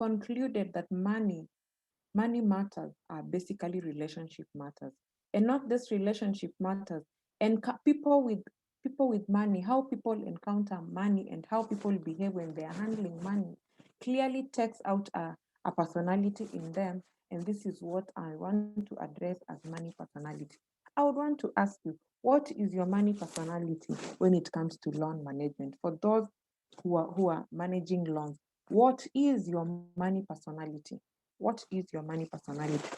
concluded that money matters are basically relationship matters, and not just relationship matters. And people with money, how people encounter money and how people behave when they are handling money, clearly takes out a personality in them. And this is what I want to address as money personality. I would want to ask you, what is your money personality when it comes to loan management? For those who are managing loans, what is your money personality? What is your money personality?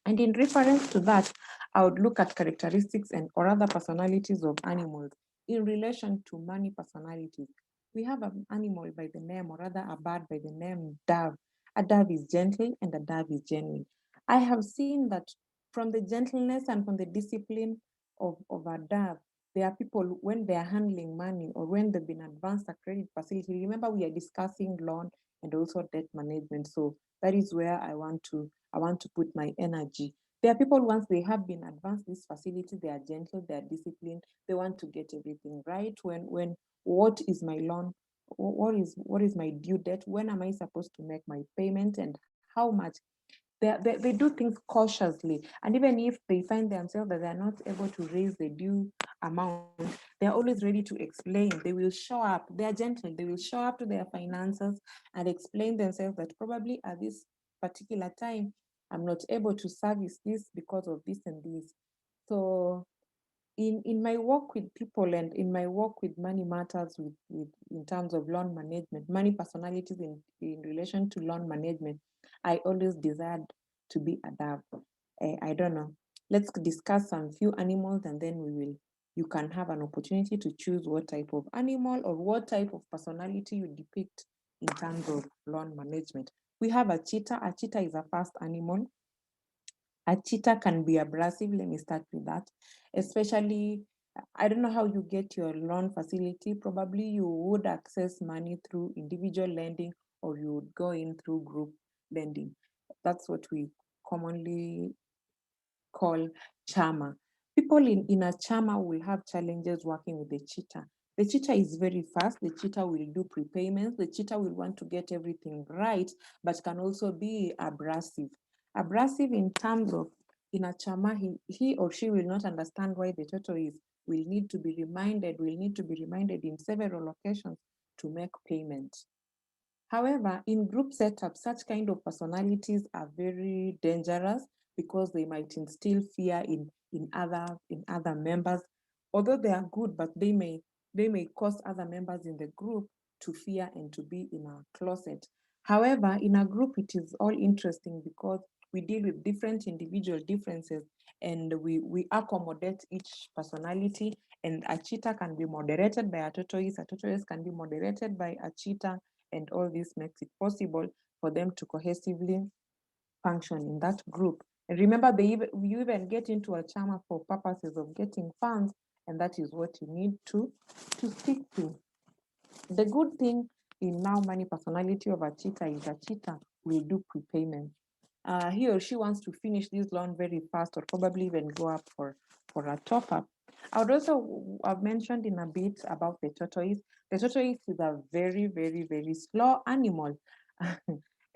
And in reference to that, I would look at characteristics and or other personalities of animals in relation to money personalities. We have an animal by the name, or rather a bird by the name dove. A dove is gentle and a dove is genuine. I have seen that from the gentleness and from the discipline of a dove, there are people when they are handling money or when they've been advanced a credit facility. Remember, we are discussing loan and also debt management. So that is where I want to put my energy. There are people, once they have been advanced this facility, they are gentle, they are disciplined, they want to get everything right. When what is my loan? What is my due debt? When am I supposed to make my payment and how much? They do things cautiously. And even if they find themselves that they're not able to raise the due amount, they're always ready to explain. They will show up. They are gentle. They will show up to their finances and explain themselves that probably at this particular time, I'm not able to service this because of this and this. So in my work with people and in my work with money matters with in terms of loan management, money personalities in relation to loan management, I always desired to be a dove. I don't know. Let's discuss some few animals and then you can have an opportunity to choose what type of animal or what type of personality you depict in terms of loan management. We have a cheetah. A cheetah is a fast animal. A cheetah can be abrasive. Let me start with that. Especially, I don't know how you get your loan facility. Probably you would access money through individual lending or you would go in through group lending. That's what we commonly call chama. People in a chama will have challenges working with the cheetah. The cheetah is very fast. The cheetah will do prepayments. The cheetah will want to get everything right, but can also be abrasive. Abrasive in terms of in a chama, he or she will not understand why the tortoise will need to be reminded in several occasions to make payments. However, in group setup, such kind of personalities are very dangerous because they might instill fear in other members. Although they are good, but they may cause other members in the group to fear and to be in a closet. However, in a group, it is all interesting because we deal with different individual differences and we accommodate each personality. And a cheetah can be moderated by a tortoise can be moderated by a cheetah, and all this makes it possible for them to cohesively function in that group. And remember, you even get into a chama for purposes of getting funds, and that is what you need to stick to. The good thing in now money personality of a cheetah is a cheetah will do prepayment. He or she wants to finish this loan very fast or probably even go up for a top up. I would also have mentioned in a bit about the tortoise. The tortoise is a very, very, very slow animal.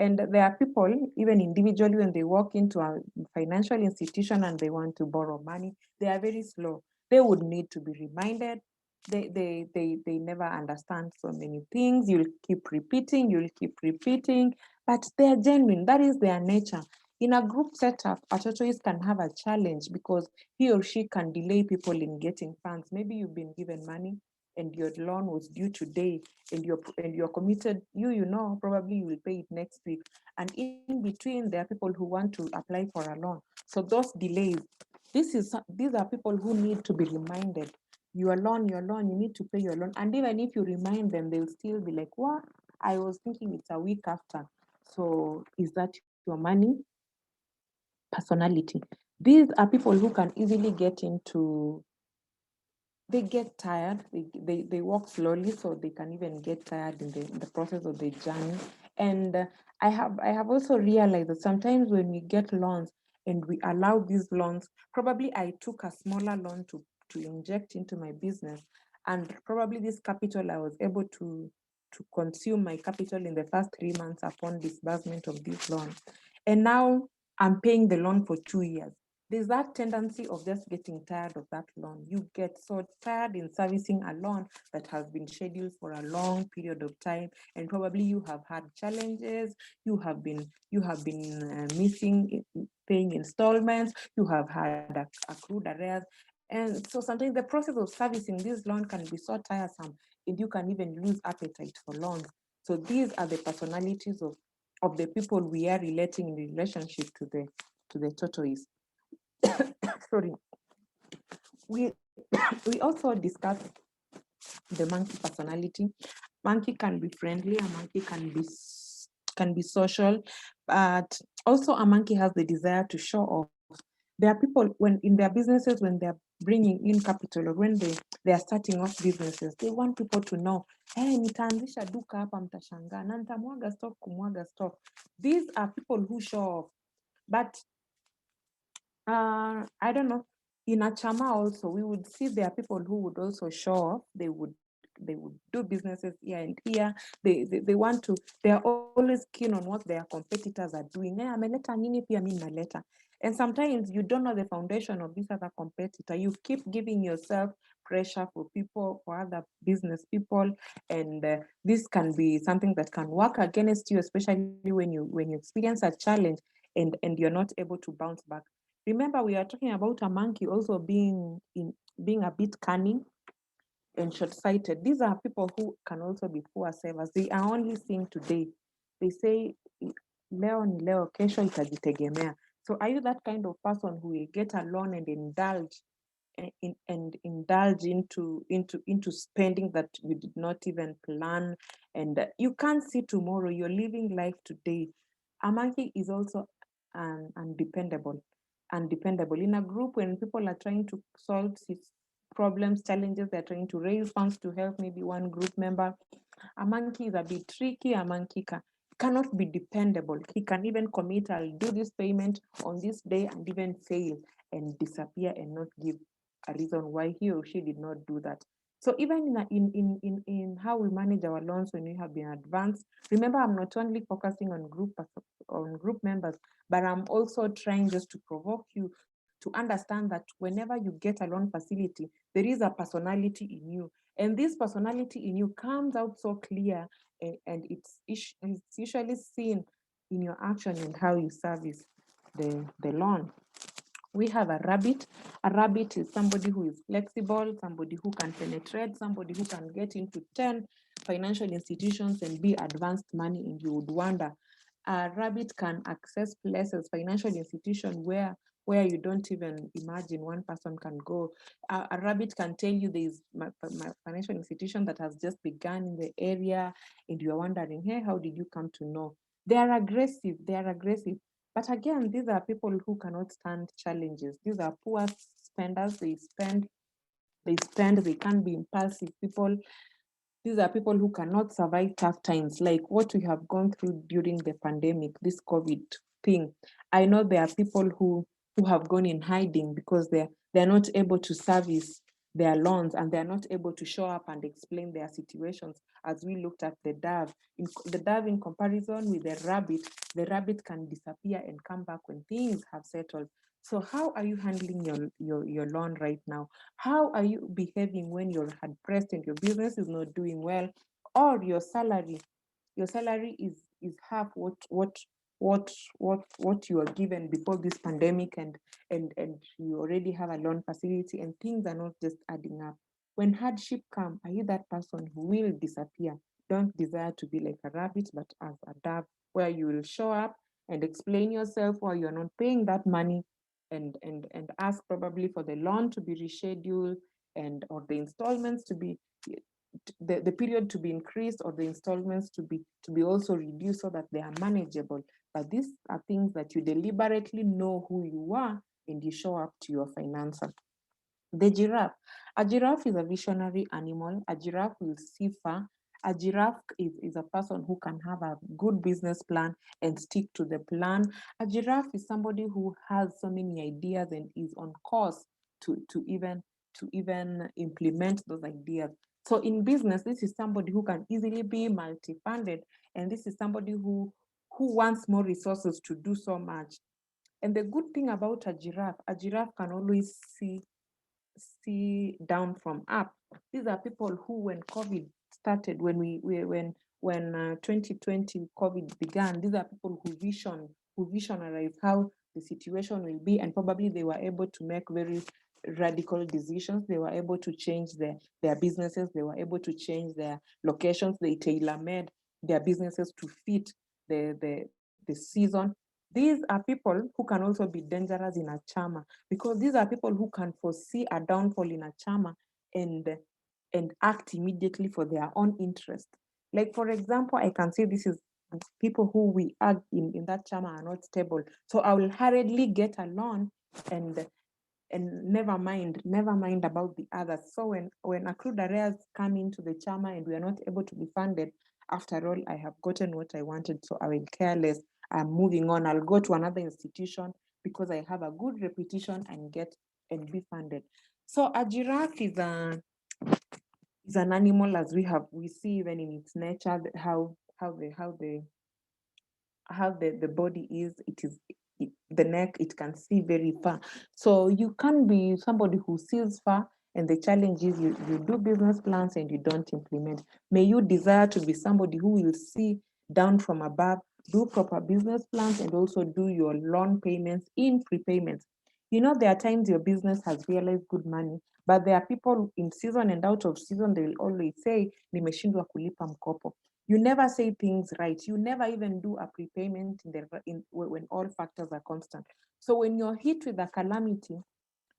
And there are people, even individually, when they walk into a financial institution and they want to borrow money, they are very slow. They would need to be reminded. They never understand so many things. You'll keep repeating, but they are genuine. That is their nature. In a group setup, a tortoise can have a challenge because he or she can delay people in getting funds. Maybe you've been given money and your loan was due today and you're committed, you know probably you will pay it next week. And in between, there are people who want to apply for a loan. So those delays, these are people who need to be reminded, your loan, you need to pay your loan. And even if you remind them, they'll still be like, what? I was thinking it's a week after. So is that your money personality? These are people who can easily get into, they get tired, they walk slowly, so they can even get tired in the process of the journey. And I have also realized that sometimes when we get loans and we allow these loans, probably I took a smaller loan to inject into my business, and probably this capital I was able consume my capital in the first 3 months upon disbursement of this loan. And now I'm paying the loan for 2 years. There's that tendency of just getting tired of that loan. You get so tired in servicing a loan that has been scheduled for a long period of time, and probably you have had challenges. You have been missing paying installments. You have had accrued arrears, and so sometimes the process of servicing this loan can be so tiresome, and you can even lose appetite for loans. So these are the personalities of the people we are relating in relationship to the tortoise. Sorry. We we also discussed the monkey personality. Monkey can be friendly, a monkey can be social, but also a monkey has the desire to show off. There are people when in their businesses, when they're bringing in capital, or when they are starting off businesses, they want people to know, hey, nitaanzisha duka hapa mtashangaa na nitamwaga stock kumwaga stock. These are people who show off. But I don't know, in a chama also, we would see there are people who would also show off. They would do businesses here and here. They want to, they are always keen on what their competitors are doing. Ameleta nini pia mimi naleta. And sometimes you don't know the foundation of this other competitor. You keep giving yourself pressure for people, for other business people, and this can be something that can work against you, especially when you experience a challenge and you're not able to bounce back. Remember, we are talking about a monkey also being a bit cunning and short-sighted. These are people who can also be poor savers. They are only seeing today. They say, leo ni leo, kesho itajitegemea. So are you that kind of person who will get a loan and indulge into spending that you did not even plan, and you can't see tomorrow? You're living life today. A monkey is also undependable. In a group, when people are trying to solve problems, challenges, they're trying to raise funds to help maybe one group member, a monkey is a bit tricky. A monkey cannot be dependable. He can even commit, I'll do this payment on this day, and even fail and disappear and not give a reason why he or she did not do that. So even in how we manage our loans when we have been advanced, remember, I'm not only focusing on group members, but I'm also trying just to provoke you to understand that whenever you get a loan facility, there is a personality in you. And this personality in you comes out so clear, and it's usually seen in your action and how you service the loan. We have a rabbit. A rabbit is somebody who is flexible, somebody who can penetrate, somebody who can get into 10 financial institutions and be advanced money, and you would wonder. A rabbit can access places, financial institutions where you don't even imagine one person can go. A rabbit can tell you there is my financial institution that has just begun in the area, and you're wondering, hey, how did you come to know? They are aggressive. But again, these are people who cannot stand challenges. These are poor spenders. They can't be impulsive people. These are people who cannot survive tough times, like what we have gone through during the pandemic, this COVID thing. I know there are people who have gone in hiding because they're not able to service their loans, and they're not able to show up and explain their situations. As we looked at the dove, in comparison with the rabbit can disappear and come back when things have settled. So how are you handling your loan right now? How are you behaving when you're hard pressed and your business is not doing well, or your salary is half what you are given before this pandemic, and you already have a loan facility, and things are not just adding up? When hardship come, are you that person who will disappear? Don't desire to be like a rabbit, but as a dove, where you will show up and explain yourself why you're not paying that money, and ask probably for the loan to be rescheduled, and or the installments to be the period to be increased, or the installments to be also reduced, so that they are manageable. But these are things that you deliberately know who you are, and you show up to your finances. The giraffe. A giraffe is a visionary animal. A giraffe will see far. A giraffe is a person who can have a good business plan and stick to the plan. A giraffe is somebody who has so many ideas and is on course to even implement those ideas. So in business, this is somebody who can easily be multi-funded, and this is somebody who wants more resources to do so much. And the good thing about a giraffe can always see down from up. These are people who, when COVID started, when 2020 COVID began, these are people who visionarize how the situation will be, and probably they were able to make very radical decisions. They were able to change their businesses. They were able to change their locations. They tailor-made their businesses to fit the season. These are people who can also be dangerous in a chama, because these are people who can foresee a downfall in a chama and act immediately for their own interest. Like, for example, I can say this is people who we are in that chama are not stable. So I will hurriedly get a loan and never mind about the others. So when accrued arrears come into the chama and we are not able to be funded, after all, I have gotten what I wanted, so I will care less. I'm moving on. I'll go to another institution because I have a good reputation and be funded. So a giraffe is an animal, as we see even in its nature, how the body is. The neck, it can see very far. So you can be somebody who sees far, and the challenge is you do business plans and you don't implement. May you desire to be somebody who will see down from above, do proper business plans, and also do your loan payments in prepayments. There are times your business has realized good money, but there are people in season and out of season, they will always say, nimeshindwa kulipa mkopo. You never say things right. You never even do a prepayment when all factors are constant. So when you're hit with a calamity,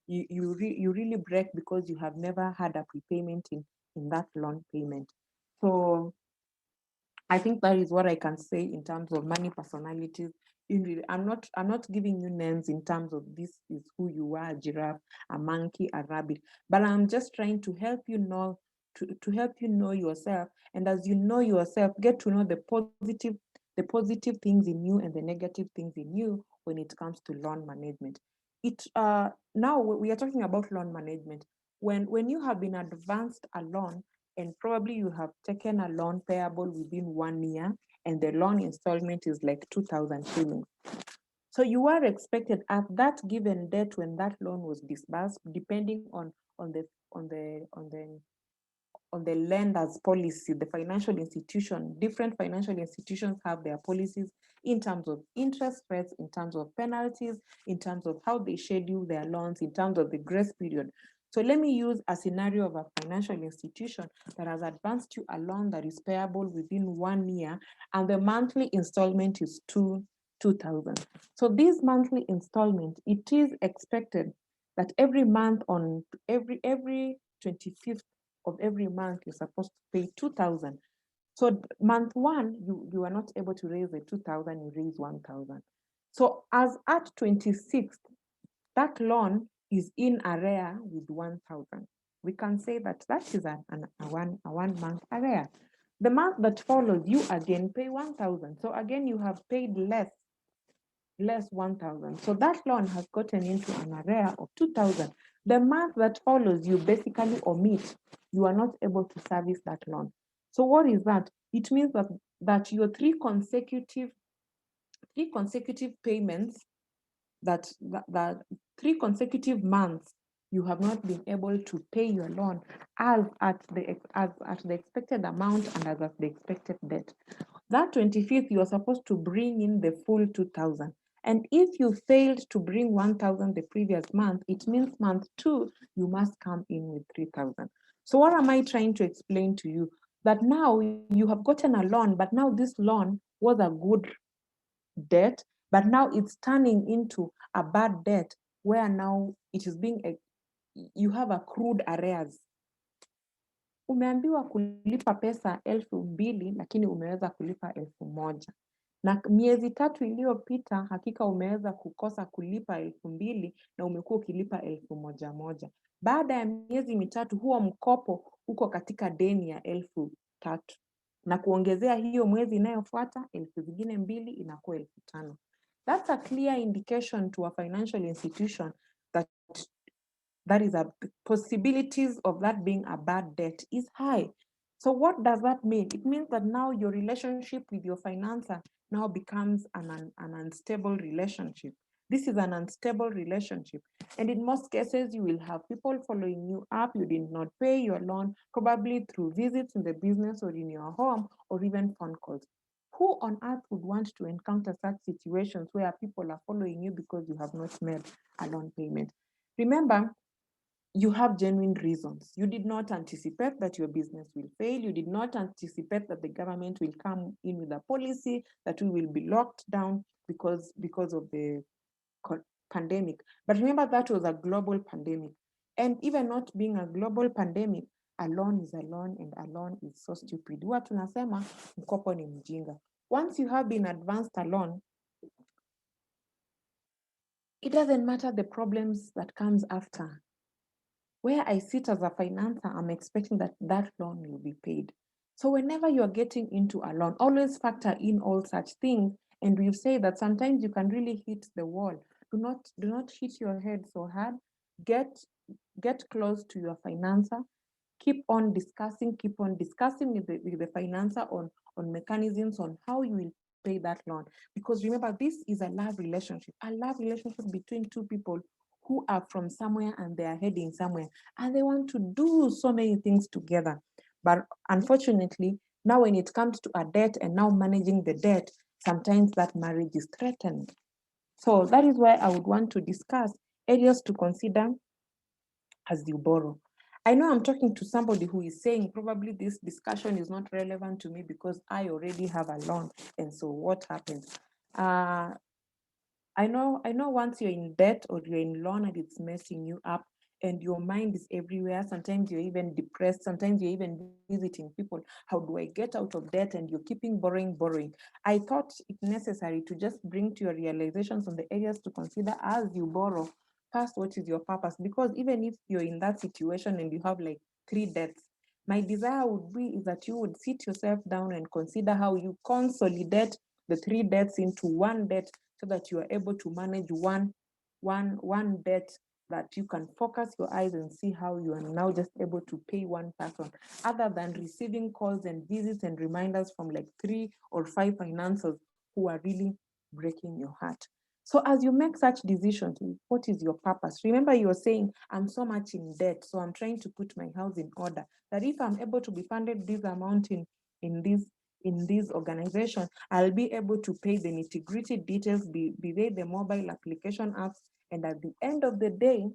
you really break because you have never had a prepayment in that loan payment. So I think that is what I can say in terms of money personalities. I'm not giving you names in terms of this is who you are, a giraffe, a monkey, a rabbit, but I'm just trying to help you know to help you know yourself. And as you know yourself, get to know the positive things in you and the negative things in you when it comes to loan management. Now we are talking about loan management. When you have been advanced a loan, and probably you have taken a loan payable within 1 year, and the loan installment is like 2,000 shillings. So you are expected at that given date when that loan was disbursed, depending on the lender's policy, the financial institution. Different financial institutions have their policies in terms of interest rates, in terms of penalties, in terms of how they schedule their loans, in terms of the grace period. So let me use a scenario of a financial institution that has advanced you a loan that is payable within 1 year, and the monthly installment is 2,000. So this monthly installment, it is expected that every month, on every 25th of every month, you're supposed to pay 2,000. So month one, you are not able to raise the 2,000, you raise 1,000. So as at 26th, that loan is in arrear with 1,000. We can say that is a 1 month arrear. The month that follows, you again pay 1,000. So again, you have paid less 1,000. So that loan has gotten into an arrear of 2,000. The month that follows, you basically omit. You are not able to service that loan. So what is that? It means that your three consecutive payments, that 3 consecutive months, you have not been able to pay your loan as at the expected amount and as at the expected date. That 25th, you are supposed to bring in the full 2,000. And if you failed to bring 1,000 the previous month, it means month 2, you must come in with 3,000. So what am I trying to explain to you? That now you have gotten a loan, but now this loan was a good debt, but now it's turning into a bad debt, where now it is you have accrued arrears. Umeambiwa kulipa pesa 2,000, lakini umeweza kulipa 1,000. Na miezi 3 iliyopita, hakika umeweza kukosa kulipa 2,000 na umekuwa ukilipa 1,100. Baada ya miezi 3, huo mkopo uko katika deni ya 3,000. Na kuongezea hiyo mwezi inayofuata, 2,000 inakuwa 5,000. That's a clear indication to a financial institution that that is a possibilities of that being a bad debt is high. So what does that mean? It means that now your relationship with your financer now becomes an unstable relationship. This is an unstable relationship. And in most cases, you will have people following you up. You did not pay your loan, probably through visits in the business or in your home, or even phone calls. Who on earth would want to encounter such situations where people are following you because you have not made a loan payment? Remember, you have genuine reasons. You did not anticipate that your business will fail. You did not anticipate that the government will come in with a policy that we will be locked down because of the pandemic. But remember, that was a global pandemic. And even not being a global pandemic, a loan is a loan, and a loan is so stupid. Huwa tunasema mkopo ni mjinga. Once you have been advanced a loan, it doesn't matter the problems that comes after. Where I sit as a financer, I'm expecting that that loan will be paid. So whenever you're getting into a loan, always factor in all such things. And we've said that sometimes you can really hit the wall. Do not hit your head so hard. Get get close to your financer. Keep on discussing with the financer on mechanisms on how you will pay that loan. Because remember, this is a love relationship between two people who are from somewhere and they are heading somewhere and they want to do so many things together. But unfortunately, now when it comes to a debt and now managing the debt, sometimes that marriage is threatened. So that is why I would want to discuss areas to consider as you borrow. I know I'm talking to somebody who is saying probably this discussion is not relevant to me because I already have a loan. And so what happens? Uh, I know once you're in debt or you're in loan and it's messing you up and your mind is everywhere. Sometimes you're even depressed. Sometimes you're even visiting people. How do I get out of debt? And you're keeping borrowing. I thought it necessary to just bring to your realizations on the areas to consider as you borrow. First, what is your purpose? Because even if you're in that situation and you have like 3 debts, my desire would be is that you would sit yourself down and consider how you consolidate the 3 debts into one debt so that you are able to manage one debt, that you can focus your eyes and see how you are now just able to pay one person, other than receiving calls and visits and reminders from like 3 or 5 financiers who are really breaking your heart. So as you make such decisions, what is your purpose? Remember, you're saying, I'm so much in debt, so I'm trying to put my house in order. That if I'm able to be funded this amount in this in this organization, I'll be able to pay the nitty-gritty details, be they the mobile application apps, and at the end of the day,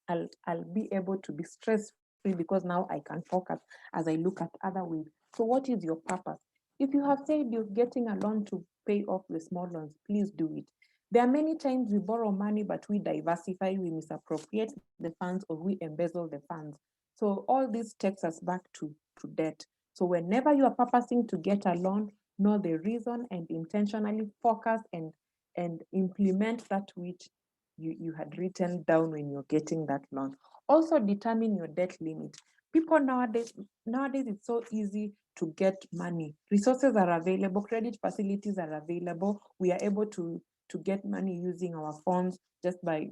I'll be able to be stress-free because now I can focus as I look at other ways. So what is your purpose? If you have said you're getting a loan to pay off the small loans, please do it. There are many times we borrow money, but we diversify, we misappropriate the funds, or we embezzle the funds. So all this takes us back to debt. So whenever you are purposing to get a loan, know the reason and intentionally focus and implement that which you had written down when you're getting that loan. Also determine your debt limit. People nowadays it's so easy to get money. Resources are available, credit facilities are available. We are able to get money using our phones just by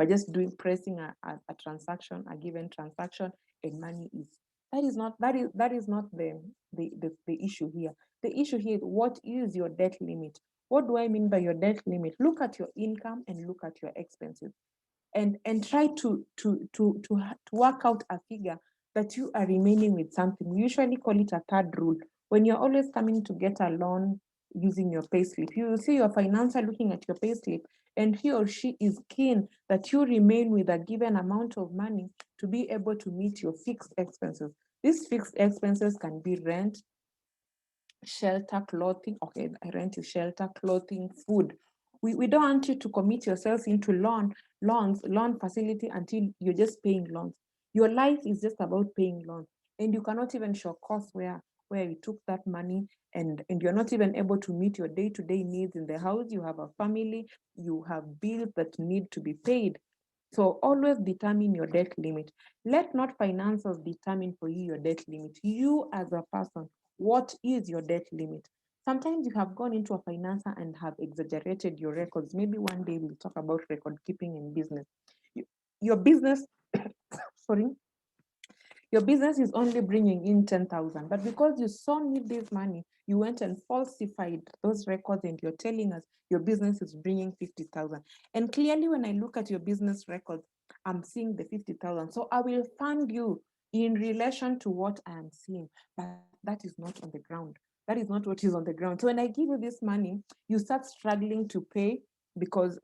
just doing pressing a transaction, a given transaction, and money is that is not the issue here. The issue here is, what is your debt limit? What do I mean by your debt limit? Look at your income and look at your expenses, and try to work out a figure that you are remaining with something. We usually call it a third rule. When you're always coming to get a loan using your payslip, you will see your financer looking at your payslip, and he or she is keen that you remain with a given amount of money to be able to meet your fixed expenses. These fixed expenses can be rent, shelter, clothing. Okay, rent is shelter, clothing, food. We don't want you to commit yourselves into loan facility until you're just paying loans. Your life is just about paying loans, and you cannot even show costs where you took that money, and you're not even able to meet your day-to-day needs in the house. You have a family, you have bills that need to be paid. So always determine your debt limit. Let not financiers determine for you your debt limit. You as a person, what is your debt limit? Sometimes you have gone into a financer and have exaggerated your records. Maybe one day we'll talk about record keeping in business. your business, sorry, your business is only bringing in 10,000, but because you so need this money, you went and falsified those records and you're telling us your business is bringing 50,000. And clearly, when I look at your business records, I'm seeing the 50,000. So I will fund you in relation to what I am seeing, but that is not on the ground. That is not what is on the ground. So when I give you this money, you start struggling to pay because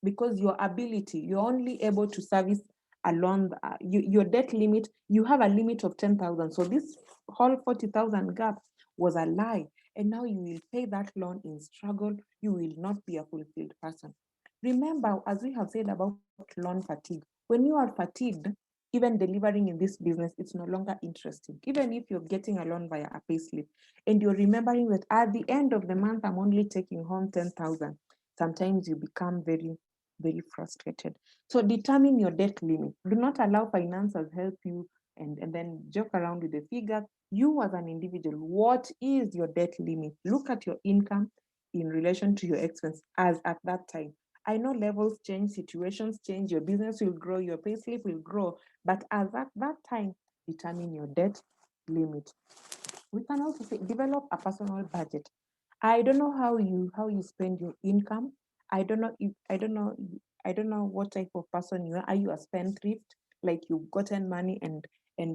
your ability, you're only able to service a loan, your debt limit, you have a limit of 10,000. So this whole 40,000 gap was a lie. And now you will pay that loan in struggle. You will not be a fulfilled person. Remember, as we have said about loan fatigue, when you are fatigued, even delivering in this business, it's no longer interesting. Even if you're getting a loan via a payslip and you're remembering that at the end of the month, I'm only taking home 10,000, sometimes you become very, very frustrated. So determine your debt limit. Do not allow financiers help you and then joke around with the figures. You as an individual, what is your debt limit? Look at your income in relation to your expense as at that time. I know levels change, situations change, your business will grow, your payslip will grow, but as at that time, determine your debt limit. We can also say develop a personal budget. I don't know how you spend your income. I don't know if I don't know what type of person you are. Are you a spendthrift? Like you've gotten money and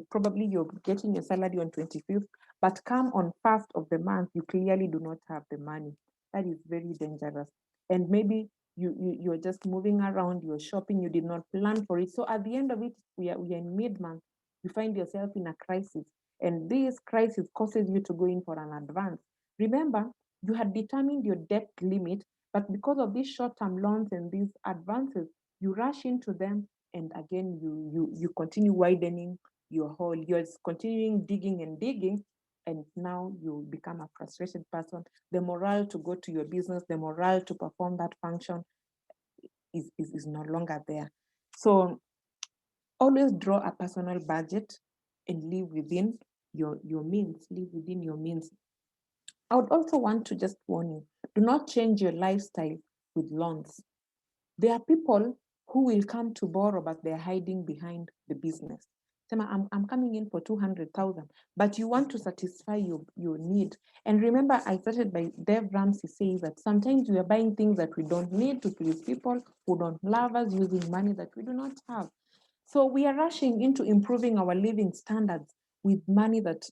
probably you're getting your salary on 25th, but come on 1st of the month, you clearly do not have the money. That is very dangerous. And maybe you're just moving around, you're shopping, you did not plan for it. So at the end of it, we are in mid-month, you find yourself in a crisis. And this crisis causes you to go in for an advance. Remember, you had determined your debt limit, but because of these short-term loans and these advances, you rush into them, and again you continue widening your hole. You're continuing digging and digging, and now you become a frustrated person. The morale to go to your business, the morale to perform that function is no longer there. So always draw a personal budget and live within your means. Live within your means. I would also want to just warn you, do not change your lifestyle with loans. There are people who will come to borrow, but they're hiding behind the business. Sema, I'm coming in for 200,000, but you want to satisfy your need. And remember, I started by Dave Ramsey saying that sometimes we are buying things that we don't need to please people who don't love us, using money that we do not have. So we are rushing into improving our living standards with money that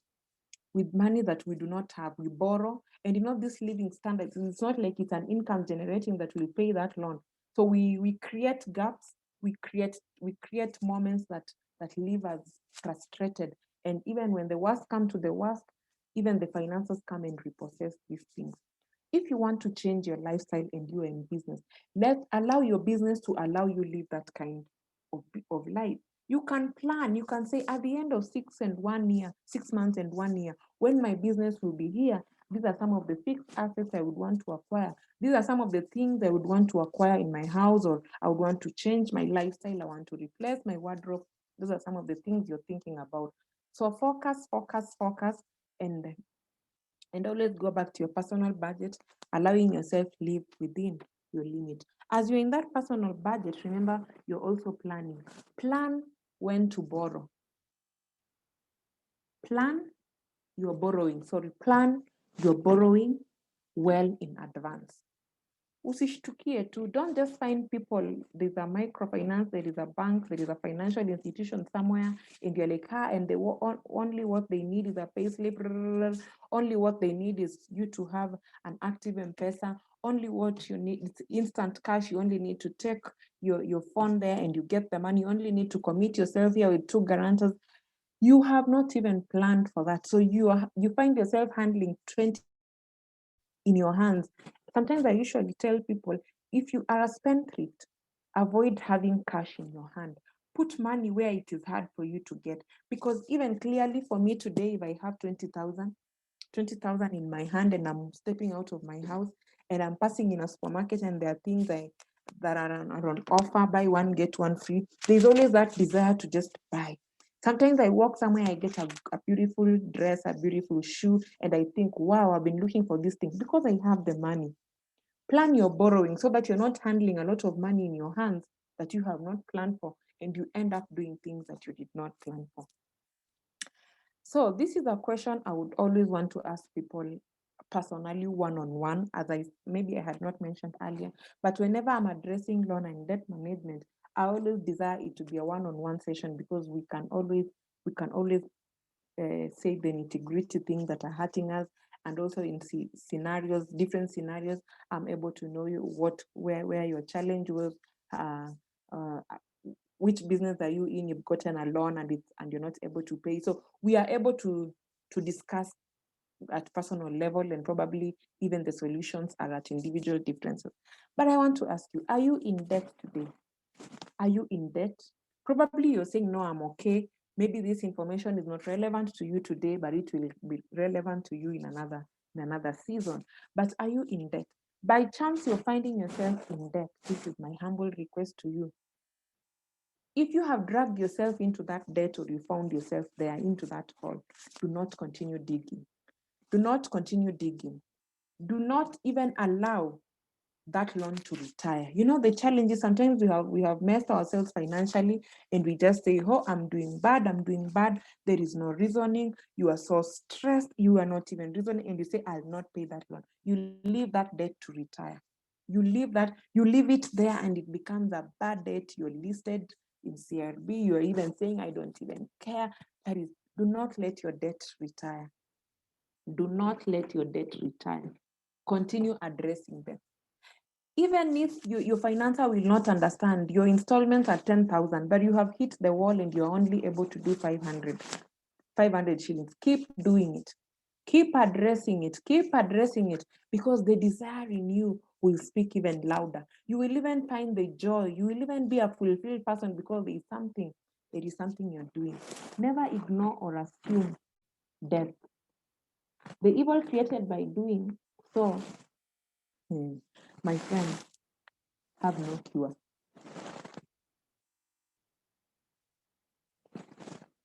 we do not have. We borrow, and this living standards, it's not like it's an income generating that will pay that loan. So we create gaps, we create moments that leave us frustrated. And even when the worst come to the worst, even the finances come and repossess these things. If you want to change your lifestyle and you are in business, allow your business to allow you live that kind of life. You can plan, you can say at the end of 6 months and 1 year, when my business will be here, these are some of the fixed assets I would want to acquire. These are some of the things I would want to acquire in my house, or I would want to change my lifestyle. I want to replace my wardrobe. Those are some of the things you're thinking about. So focus, and always go back to your personal budget, allowing yourself to live within your limit. As you're in that personal budget, remember you're also planning. Plan when to borrow. Plan your borrowing. Sorry, plan your borrowing well in advance. Usishtukie tu. Don't just find people, there's a microfinance, there is a bank, there is a financial institution somewhere, and you're like, and they only what they need is a payslip. Only what they need is you to have an active M-Pesa. Only what you need is instant cash. You only need to take your phone there and you get the money. You only need to commit yourself here with 2 guarantors. You have not even planned for that. So you find yourself handling 20 in your hands. Sometimes I usually tell people, if you are a spendthrift, avoid having cash in your hand. Put money where it is hard for you to get. Because even clearly for me today, if I have 20,000 in my hand and I'm stepping out of my house and I'm passing in a supermarket and there are things that are on offer, buy one, get one free, there's always that desire to just buy. Sometimes I walk somewhere, I get a beautiful dress, a beautiful shoe, and I think, wow, I've been looking for this thing because I have the money. Plan your borrowing so that you're not handling a lot of money in your hands that you have not planned for, and you end up doing things that you did not plan for. So this is a question I would always want to ask people personally, one-on-one, as maybe I had not mentioned earlier, but whenever I'm addressing loan and debt management, I always desire it to be a one-on-one session, because we can always say the nitty-gritty things that are hurting us, and also in scenarios, different scenarios, I'm able to know where your challenge was, uh, uh, which business are you in, you've gotten a loan and you're not able to pay. So we are able to discuss at personal level, and probably even the solutions are at individual differences. But I want to ask you, are you in debt today? Are you in debt? Probably you're saying, no, I'm okay. Maybe this information is not relevant to you today, but it will be relevant to you in another season. But are you in debt? By chance, you're finding yourself in debt. This is my humble request to you. If you have dragged yourself into that debt, or you found yourself there into that hole, do not continue digging. Do not continue digging. Do not even allow that loan to retire. You know, the challenge is sometimes we have messed ourselves financially, and we just say, oh, I'm doing bad. There is no reasoning. You are so stressed. You are not even reasoning, and you say, I'll not pay that loan. You leave that debt to retire. You leave it there, and it becomes a bad debt. You're listed in CRB. You're even saying, I don't even care. That is, do not let your debt retire. Do not let your debt retire. Continue addressing them. Even if your financer will not understand, your installments are 10,000, but you have hit the wall and you're only able to do 500 shillings. Keep doing it. Keep addressing it, because the desire in you will speak even louder. You will even find the joy. You will even be a fulfilled person, because there is something you're doing. Never ignore or assume death. The evil created by doing so, my friend, have no cure.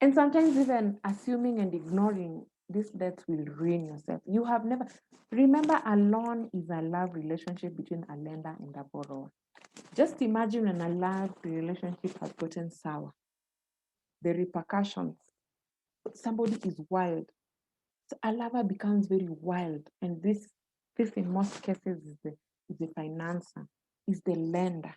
And sometimes even assuming and ignoring this debt will ruin yourself. You have never, remember, a loan is a love relationship between a lender and a borrower. Just imagine when a love relationship has gotten sour. The repercussions. Somebody is wild. So a lover becomes very wild. And this in most cases is the financer, is the lender.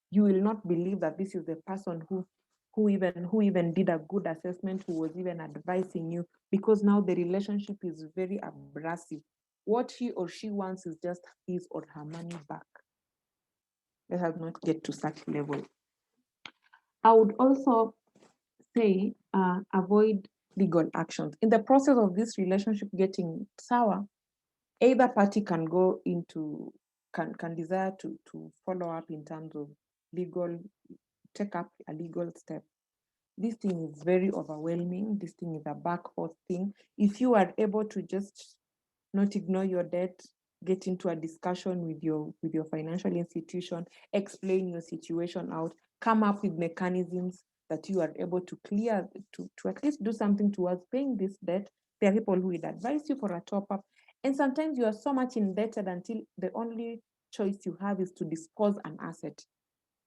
You will not believe that this is the person who even did a good assessment, who was even advising you, because now the relationship is very abrasive. What he or she wants is just his or her money back. Let us not get to such level. I would also say avoid legal actions. In the process of this relationship getting sour, either party can go into can desire to follow up in terms of take up a legal step. This thing is very overwhelming. This thing is a back forth thing. If you are able to just not ignore your debt, get into a discussion with your financial institution, explain your situation out, come up with mechanisms that you are able to clear, to at least do something towards paying this debt. There are people who would advise you for a top-up. And sometimes you are so much indebted until the only choice you have is to dispose an asset.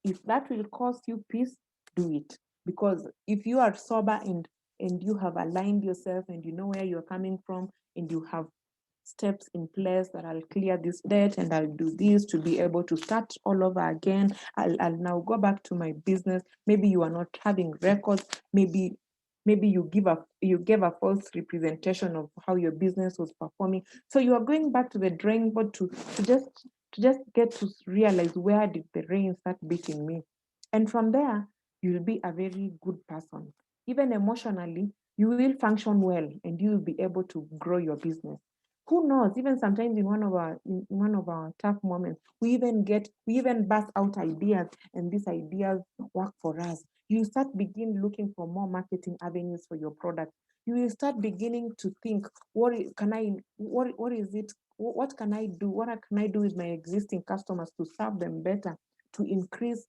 If that will cost you peace, do it. Because if you are sober and you have aligned yourself, and you know where you're coming from, and you have steps in place that I'll clear this debt and I'll do this to be able to start all over again. I'll now go back to my business. Maybe you are not having records. Maybe you gave a false representation of how your business was performing. So you are going back to the drawing board to just get to realize, where did the rain start beating me? And from there, you'll be a very good person. Even emotionally, you will function well, and you will be able to grow your business. Who knows? Even sometimes in one of our tough moments, we even burst out ideas, and these ideas work for us. You start begin looking for more marketing avenues for your product. You will start beginning to think, what is it? What can I do? What can I do with my existing customers to serve them better, to increase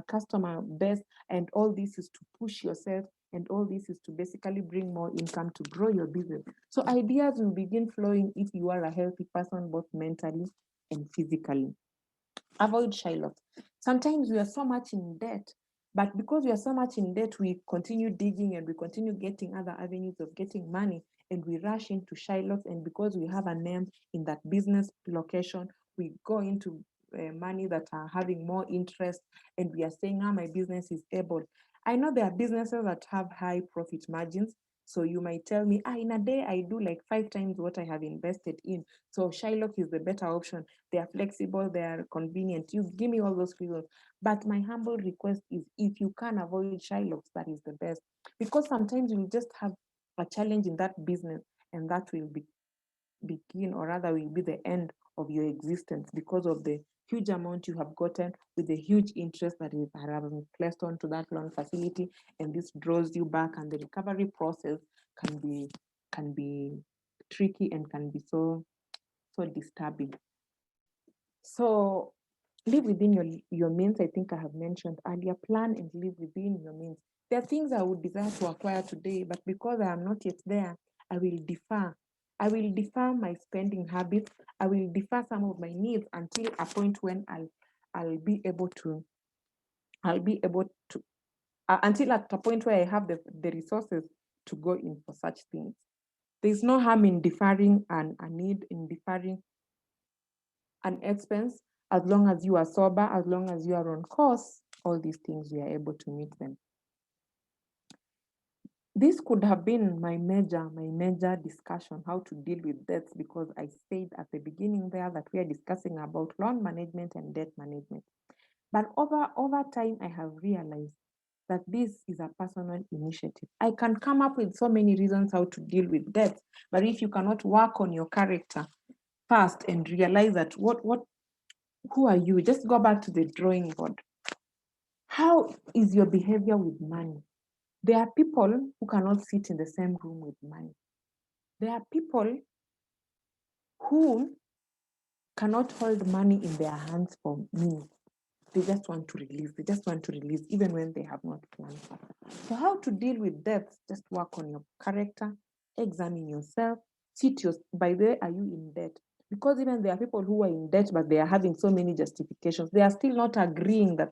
customer base? And all this is to push yourself, and all this is to basically bring more income to grow your business. So ideas will begin flowing if you are a healthy person, both mentally and physically. Avoid Shylocks. Sometimes we are so much in debt, but because we are so much in debt, we continue digging and we continue getting other avenues of getting money, and we rush into Shylocks. And because we have a name in that business location, we go into money that are having more interest, and we are saying, my business is able. I know there are businesses that have high profit margins. So you might tell me, in a day I do like 5 times what I have invested in. So Shylock is the better option. They are flexible, they are convenient. You give me all those reasons. But my humble request is, if you can avoid Shylocks, that is the best. Because sometimes you just have a challenge in that business, and that will begin, or rather will be the end of your existence, because of the huge amount you have gotten with the huge interest that is placed onto that loan facility, and this draws you back, and the recovery process can be tricky and can be so disturbing. So live within your means. I think I have mentioned earlier, plan and live within your means. There are things I would desire to acquire today, but because I am not yet there, I will defer. I will defer my spending habits. I will defer some of my needs until a point when I'll be able to until at a point where I have the resources to go in for such things. There's no harm in deferring a need, in deferring an expense, as long as you are sober, as long as you are on course. All these things, we are able to meet them. This could have been my major discussion, how to deal with debts, because I said at the beginning there that we are discussing about loan management and debt management. But over time, I have realized that this is a personal initiative. I can come up with so many reasons how to deal with debt, but if you cannot work on your character first and realize that who are you, just go back to the drawing board. How is your behavior with money? There are people who cannot sit in the same room with money. There are people who cannot hold money in their hands for minutes. They just want to release. They just want to release, even when they have not planned. So how to deal with debt? Just work on your character, examine yourself, by the way, are you in debt? Because even there are people who are in debt, but they are having so many justifications. They are still not agreeing that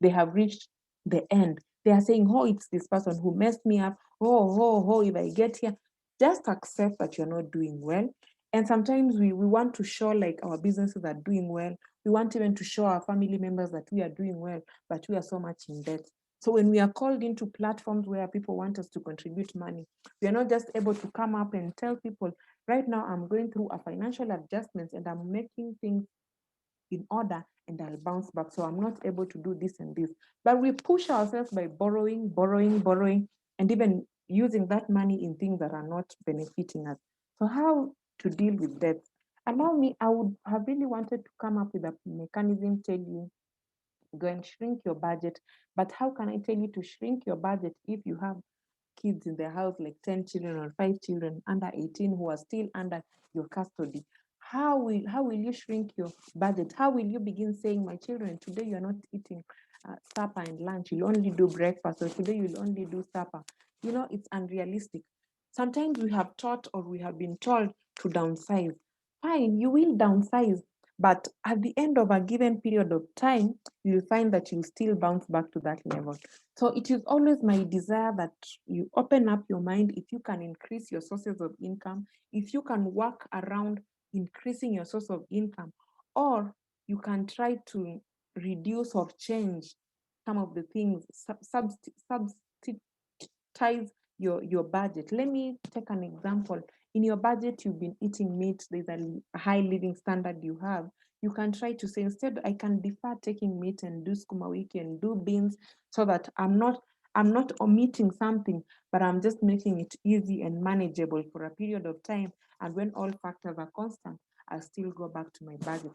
they have reached the end. They are saying, it's this person who messed me up. If I get here, just accept that you're not doing well. And sometimes we want to show like our businesses are doing well. We want even to show our family members that we are doing well, but we are so much in debt. So when we are called into platforms where people want us to contribute money, we are not just able to come up and tell people, right now I'm going through a financial adjustment and I'm making things in order and I'll bounce back. So I'm not able to do this and this. But we push ourselves by borrowing, and even using that money in things that are not benefiting us. So how to deal with debt? Allow me, I would have really wanted to come up with a mechanism, tell you, go and shrink your budget. But how can I tell you to shrink your budget if you have kids in the house, like 10 children or 5 children under 18 who are still under your custody? How will you shrink your budget? How will you begin saying, my children, today you're not eating supper and lunch, you'll only do breakfast, or today you'll only do supper? It's unrealistic. Sometimes we have taught, or we have been told, to downsize. Fine, you will downsize, but at the end of a given period of time, you'll find that you'll still bounce back to that level. So it is always my desire that you open up your mind. If you can increase your sources of income, if you can work around increasing your source of income, or you can try to reduce or change some of the things, substitute your budget. Let me take an example. In your budget, you've been eating meat, there's a high living standard you have. You can try to say, instead, I can defer taking meat and do skuma wiki and do beans, so that I'm not omitting something, but I'm just making it easy and manageable for a period of time. And when all factors are constant, I'll still go back to my budget.